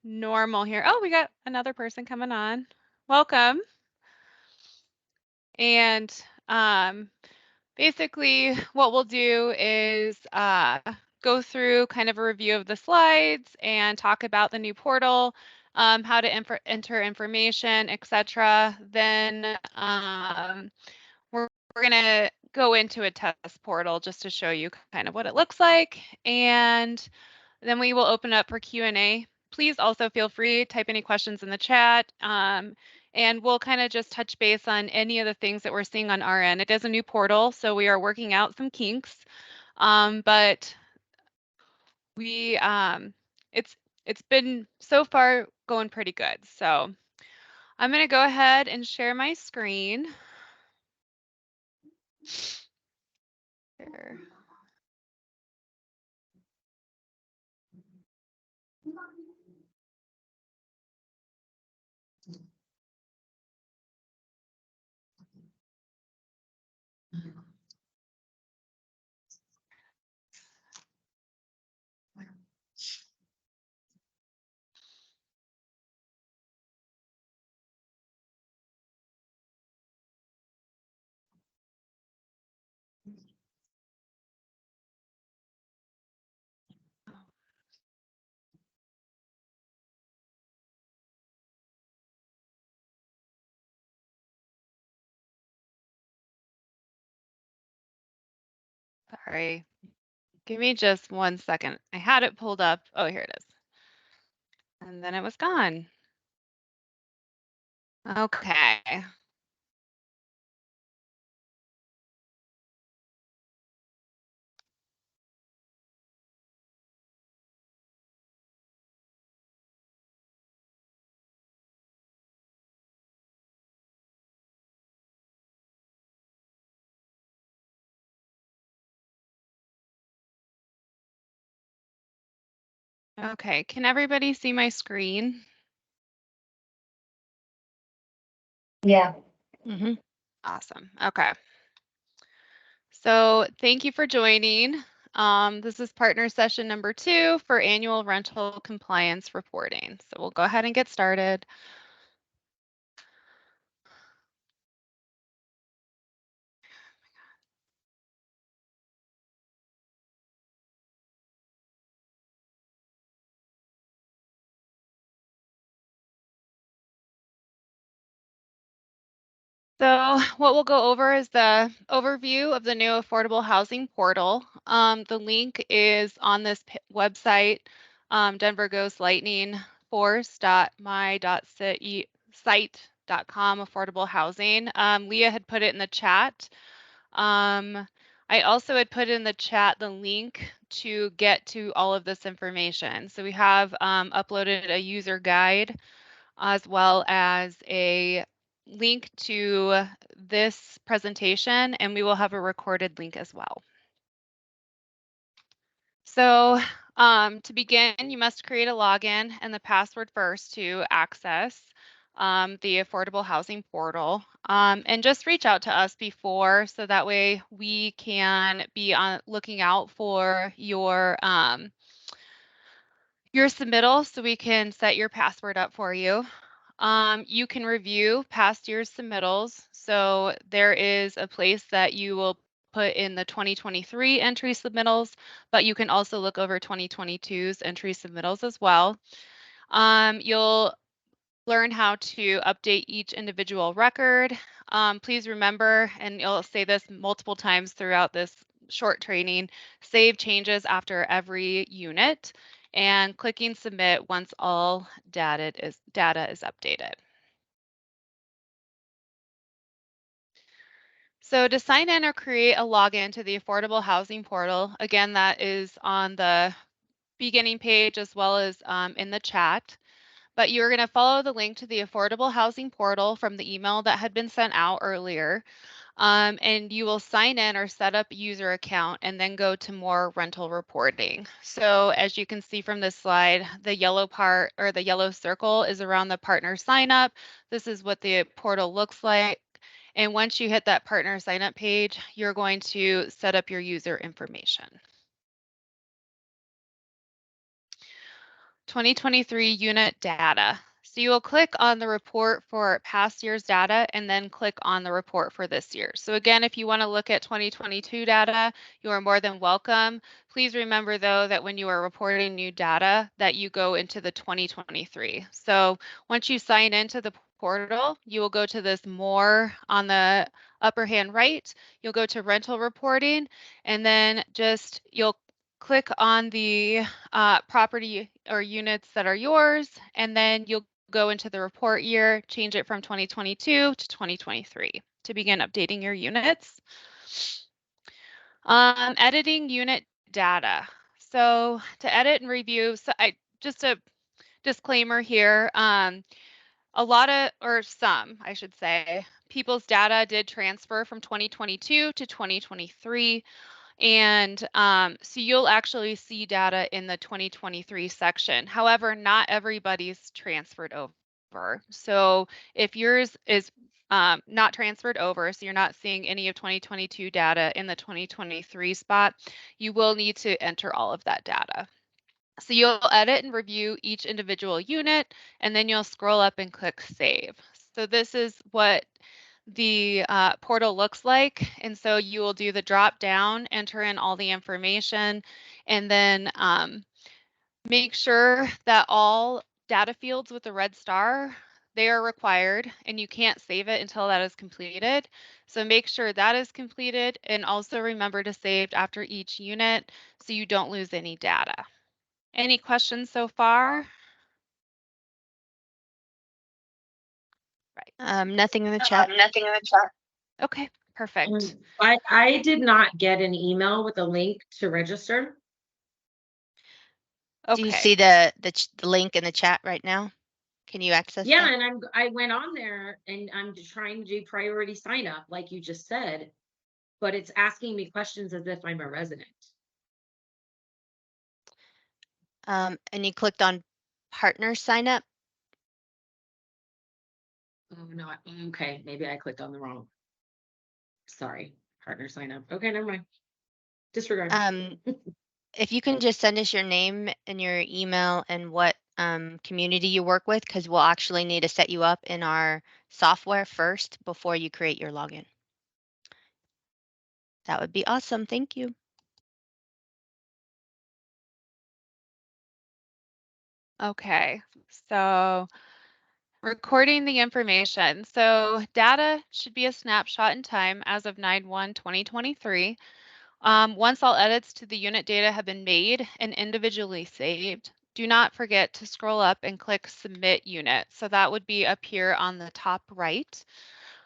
normal here. Oh, we got another person coming on. Welcome. And basically what we'll do is go through kind of a review of the slides and talk about the new portal, how to enter information, etc. Then we're going to go into a test portal just to show you kind of what it looks like. And then we will open up for Q&A. Please also feel free to type any questions in the chat. And we'll kind of just touch base on any of the things that we're seeing on our end. It is a new portal, so we are working out some kinks. But we it's been so far going pretty good. So I'm going to go ahead and share my screen. Here. Sorry. Give me just 1 second. I had it pulled up. Oh, here it is. And then it was gone. Okay. Okay, can everybody see my screen? Yeah. Awesome. Okay. So thank you for joining. This is partner session number 2 for annual rental compliance reporting. So we'll go ahead and get started. So what we'll go over is the overview of the new affordable housing portal. The link is on this website, Denver Ghost Lightning force.my.site.com affordable housing. Leah had put it in the chat. I also had put in the chat the link to get to all of this information. So we have uploaded a user guide as well as a link to this presentation, and we will have a recorded link as well. So to begin, you must create a login and the password first to access the affordable housing portal, and just reach out to us before so that way we can be looking out for your submittal so we can set your password up for you. You can review past year's submittals. So there is a place that you will put in the 2023 entry submittals, but you can also look over 2022's entry submittals as well. You'll learn how to update each individual record. Please remember, and you'll say this multiple times throughout this short training, save changes after every unit and clicking submit once all data is updated. So to sign in or create a login to the affordable housing portal, again, that is on the beginning page as well as in the chat. But you're going to follow the link to the affordable housing portal from the email that had been sent out earlier. And you will sign in or set up a user account and then go to more rental reporting. So as you can see from this slide, the yellow part or the yellow circle is around the partner sign up. This is what the portal looks like. And once you hit that partner sign up page, you're going to set up your user information. 2023 unit data. So you will click on the report for past year's data and then click on the report for this year. So again, if you want to look at 2022 data, you are more than welcome. Please remember though that when you are reporting new data that you go into the 2023. So once you sign into the portal, you will go to this more on the upper hand right. You'll go to rental reporting and then just you'll click on the property or units that are yours, and then you'll go into the report year, change it from 2022 to 2023 to begin updating your units. Editing unit data. So to edit and review, just a disclaimer here, a lot of, or some, I should say, people's data did transfer from 2022 to 2023. And so you'll actually see data in the 2023 section. However, not everybody's transferred over. So if yours is not transferred over, so you're not seeing any of 2022 data in the 2023 spot, you will need to enter all of that data. So you'll edit and review each individual unit, and then you'll scroll up and click Save. So this is what the portal looks like. And so you will do the drop down, enter in all the information, and then make sure that all data fields with the red star, they are required and you can't save it until that is completed. So make sure that is completed and also remember to save after each unit so you don't lose any data. Any questions so far? Right. Nothing in the chat. Nothing in the chat. Okay, perfect. I did not get an email with a link to register. Okay. Do you see the link in the chat right now? Can you access Yeah, that? and I went on there and I'm trying to do priority sign up, like you just said, but it's asking me questions as if I'm a resident. And you clicked on partner sign up. Oh no, okay, maybe I clicked on the wrong. Sorry, partner sign up. Okay, never mind. Disregard. If you can just send us your name and your email and what community you work with, because we'll actually need to set you up in our software first before you create your login. That would be awesome. Thank you. Okay, so recording the information. So data should be a snapshot in time as of 9/1/2023. Once all edits to the unit data have been made and individually saved, do not forget to scroll up and click Submit Unit. So that would be up here on the top right.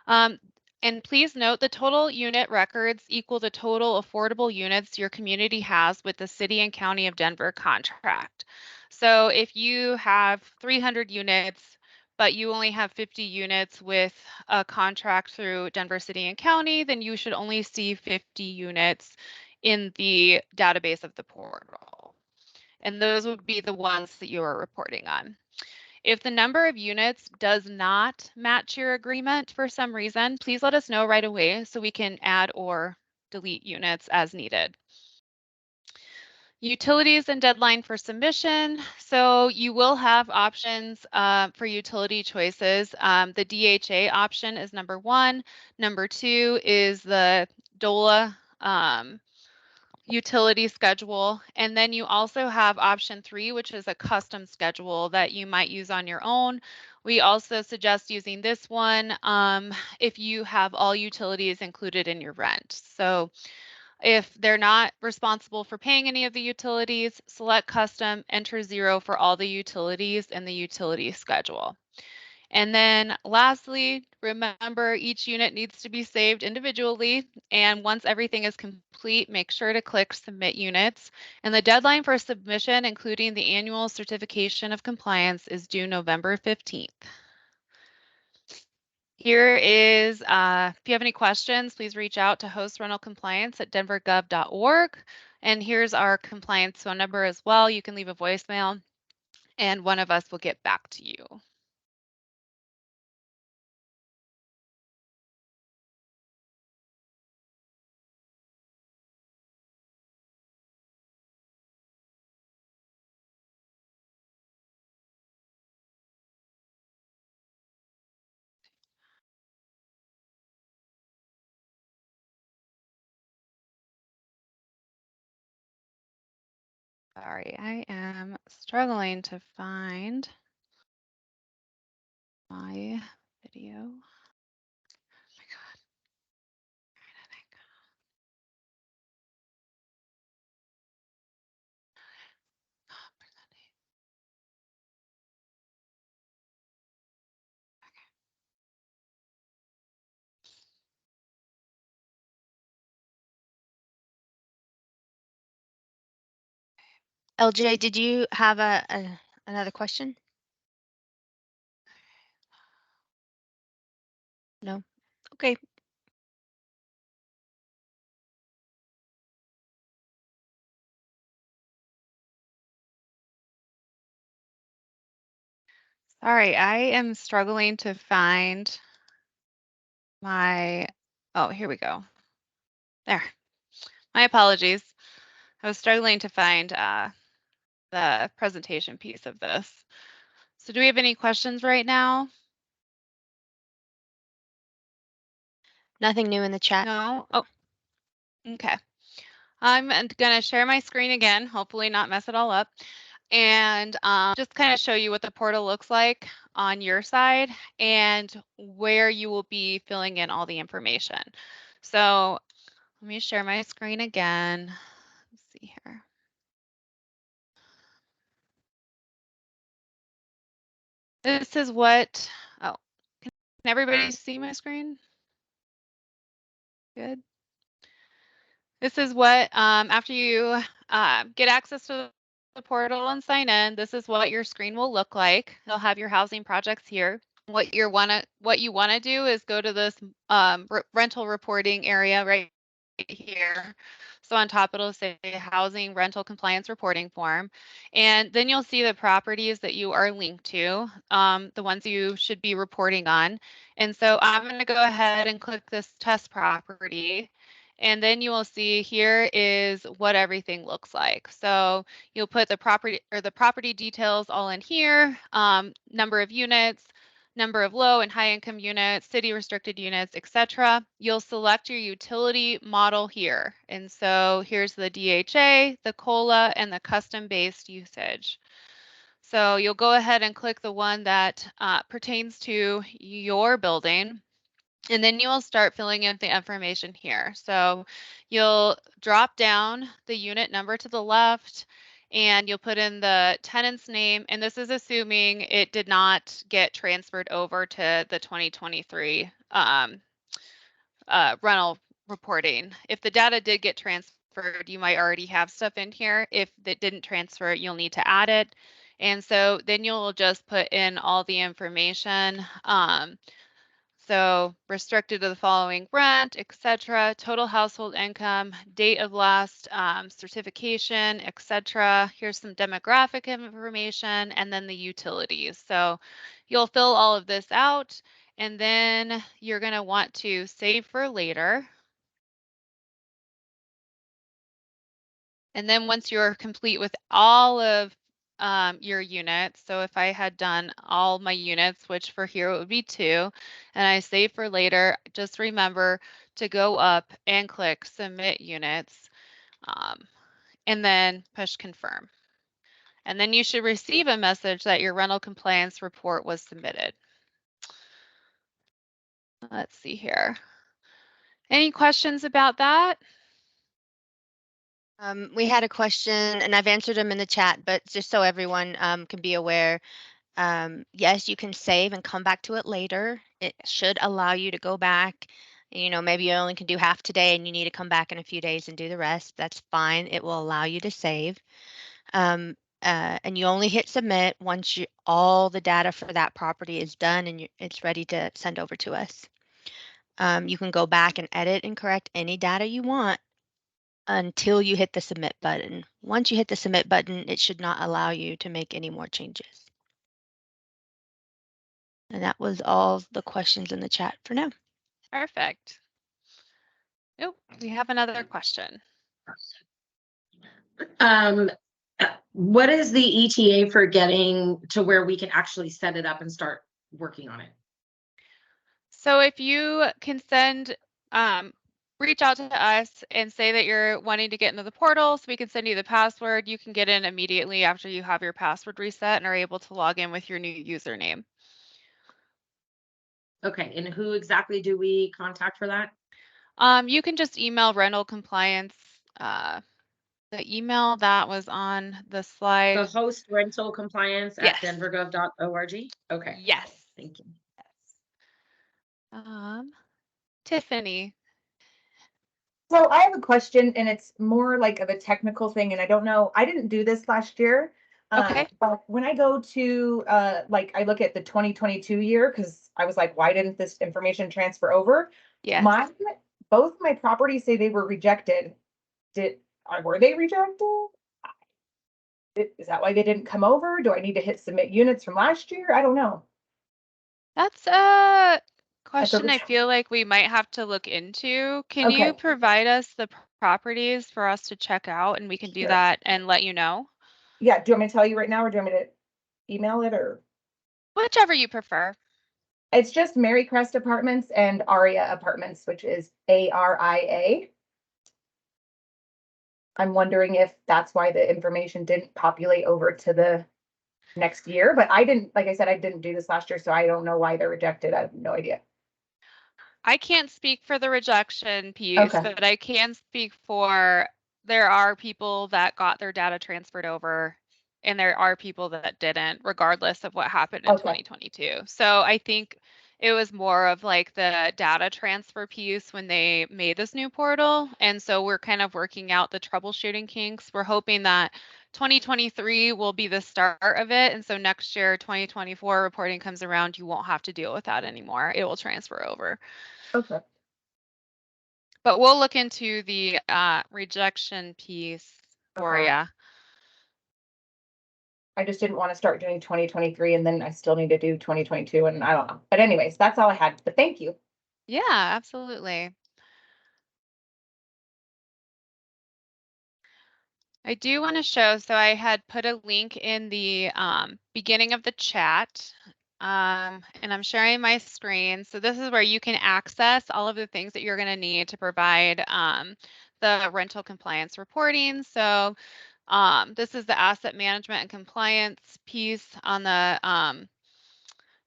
And please note the total unit records equal the total affordable units your community has with the City and County of Denver contract. So if you have 300 units, but you only have 50 units with a contract through Denver City and County, then you should only see 50 units in the database of the portal. And those would be the ones that you are reporting on. If the number of units does not match your agreement for some reason, please let us know right away so we can add or delete units as needed. Utilities and deadline for submission. So you will have options for utility choices. The DHA option is number 1. Number 2 is the DOLA utility schedule. And then you also have option 3, which is a custom schedule that you might use on your own. We also suggest using this one if you have all utilities included in your rent. So if they're not responsible for paying any of the utilities, select custom, enter 0 for all the utilities in the utility schedule. And then lastly, remember each unit needs to be saved individually. And once everything is complete, make sure to click Submit Units. And the deadline for submission, including the annual certification of compliance, is due November 15th. Here is, if you have any questions, please reach out to host rental compliance at denvergov.org. And here's our compliance phone number as well. You can leave a voicemail and one of us will get back to you. Sorry, I am struggling to find my video. Oh my God. Where did it go? Oh, presenting. LJ, did you have another question? No? Okay. Sorry, I am struggling to find my, oh, here we go. There. My apologies. I was struggling to find the presentation piece of this. So do we have any questions right now? Nothing new in the chat. No? Oh, okay. I'm going to share my screen again, hopefully not mess it all up, and just kind of show you what the portal looks like on your side and where you will be filling in all the information. So let me share my screen again. Let's see here. This is what, oh, can everybody see my screen? Good. This is what, after you get access to the portal and sign in, this is what your screen will look like. You'll have your housing projects here. What you want to do is go to this rental reporting area right here. So on top it'll say housing rental compliance reporting form, and then you'll see the properties that you are linked to, the ones you should be reporting on. And so I'm going to go ahead and click this test property. And then you will see here is what everything looks like. So you'll put the property details all in here, number of units, number of low and high income units, city restricted units, etc. You'll select your utility model here. And so here's the DHA, the COLA, and the custom-based usage. So you'll go ahead and click the one that pertains to your building. And then you will start filling in the information here. So you'll drop down the unit number to the left and you'll put in the tenant's name. And this is assuming it did not get transferred over to the 2023 rental reporting. If the data did get transferred, you might already have stuff in here. If it didn't transfer, you'll need to add it. And so then you'll just put in all the information. So restricted to the following rent, etc., total household income, date of last certification, etc. Here's some demographic information and then the utilities. So you'll fill all of this out and then you're going to want to save for later. And then once you're complete with all of your units, so if I had done all my units, which for here it would be 2, and I save for later, just remember to go up and click submit units and then push confirm. And then you should receive a message that your rental compliance report was submitted. Let's see here. Any questions about that? We had a question and I've answered them in the chat, but just so everyone can be aware, yes, you can save and come back to it later. It should allow you to go back. You know, maybe you only can do half today and you need to come back in a few days and do the rest. That's fine. It will allow you to save. And you only hit submit once all the data for that property is done and it's ready to send over to us. You can go back and edit and correct any data you want until you hit the submit button. Once you hit the submit button, it should not allow you to make any more changes. And that was all the questions in the chat for now. Perfect. Oh, we have another question. What is the ETA for getting to where we can actually set it up and start working on it? So if you can send reach out to us and say that you're wanting to get into the portal so we can send you the password. You can get in immediately after you have your password reset and are able to log in with your new username. Okay, and who exactly do we contact for that? You can just email rental compliance. The email that was on the The slide. host rental compliance at Yes. denvergov.org? Okay, Yes. thank you. Tiffany. So I have a question, and it's more like of a technical thing, and I don't know, I didn't do this last year. Okay. But when I go to, like, I look at the 2022 year, because I was like, why didn't this information transfer over? Yes. Both my properties say they were rejected. Were they rejected? Is that why they didn't come over? Do I need to hit submit units from last year? I don't know. That's a That's a question I feel like we might have to look into. Can you Okay. provide us the properties for us to check out and we can do Sure. that and let you know? Yeah, do you want me to tell you right now, or do you want me to email it, or? Whichever you prefer. It's just Mary Crest Apartments and Aria Apartments, which is ARIA. I'm wondering if that's why the information didn't populate over to the next year, but I didn't, like I said, I didn't do this last year, so I don't know why they're rejected. I have no idea. I can't speak for the rejection piece, Okay. but I can speak for there are people that got their data transferred over and there are people that didn't, regardless of what happened in Okay. 2022. So I think it was more of like the data transfer piece when they made this new portal. And so we're kind of working out the troubleshooting kinks. We're hoping that 2023 will be the start of it. And so next year, 2024 reporting comes around, you won't have to deal with that anymore. It will transfer over. Okay. But we'll look into the rejection piece for you. I just didn't want to start doing 2023 and then I still need to do 2022, and I don't know. But anyways, that's all I had, but thank you. Yeah, absolutely. I do want to show, so I had put a link in the beginning of the chat, and I'm sharing my screen. So this is where you can access all of the things that you're going to need to provide the rental compliance reporting. So this is the asset management and compliance piece on the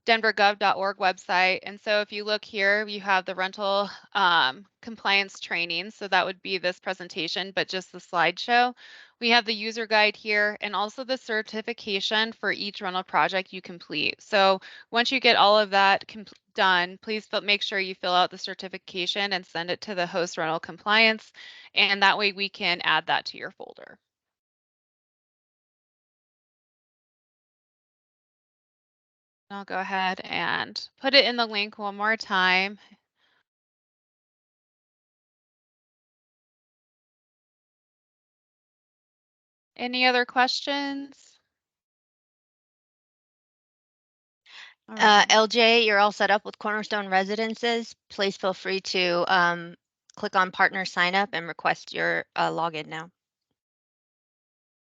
denvergov.org website. And so if you look here, you have the rental compliance training. So that would be this presentation, but just the slideshow. We have the user guide here and also the certification for each rental project you complete. So once you get all of that done, please make sure you fill out the certification and send it to the host rental compliance. And that way we can add that to your folder. I'll go ahead and put it in the link one more time. Any other questions? All right. LJ, you're all set up with Cornerstone Residences. Please feel free to click on partner sign up and request your login now.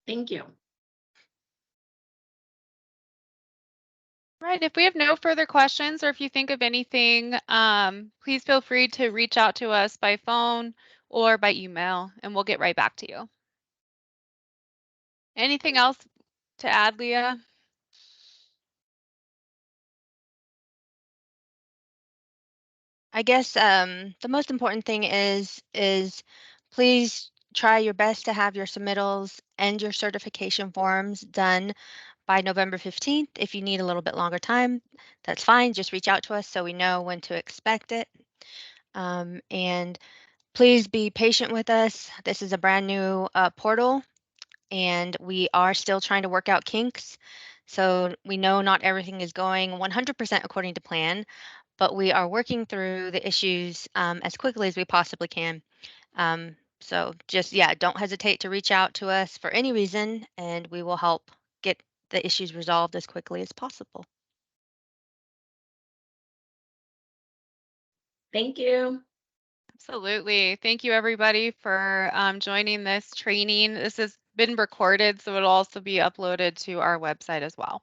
Thank you. Right. If we have no further questions or if you think of anything, please feel free to reach out to us by phone or by email and we'll get right back to you. Anything else to add, Leah? I guess the most important thing is please try your best to have your submittals and your certification forms done by November 15th. If you need a little bit longer time, that's fine. Just reach out to us so we know when to expect it. And please be patient with us. This is a brand new portal and we are still trying to work out kinks. So we know not everything is going 100% according to plan, but we are working through the issues as quickly as we possibly can. So just, yeah, don't hesitate to reach out to us for any reason and we will help get the issues resolved as quickly as possible. Thank you. Absolutely. Thank you, everybody, for joining this training. This has been recorded, so it'll also be uploaded to our website as well.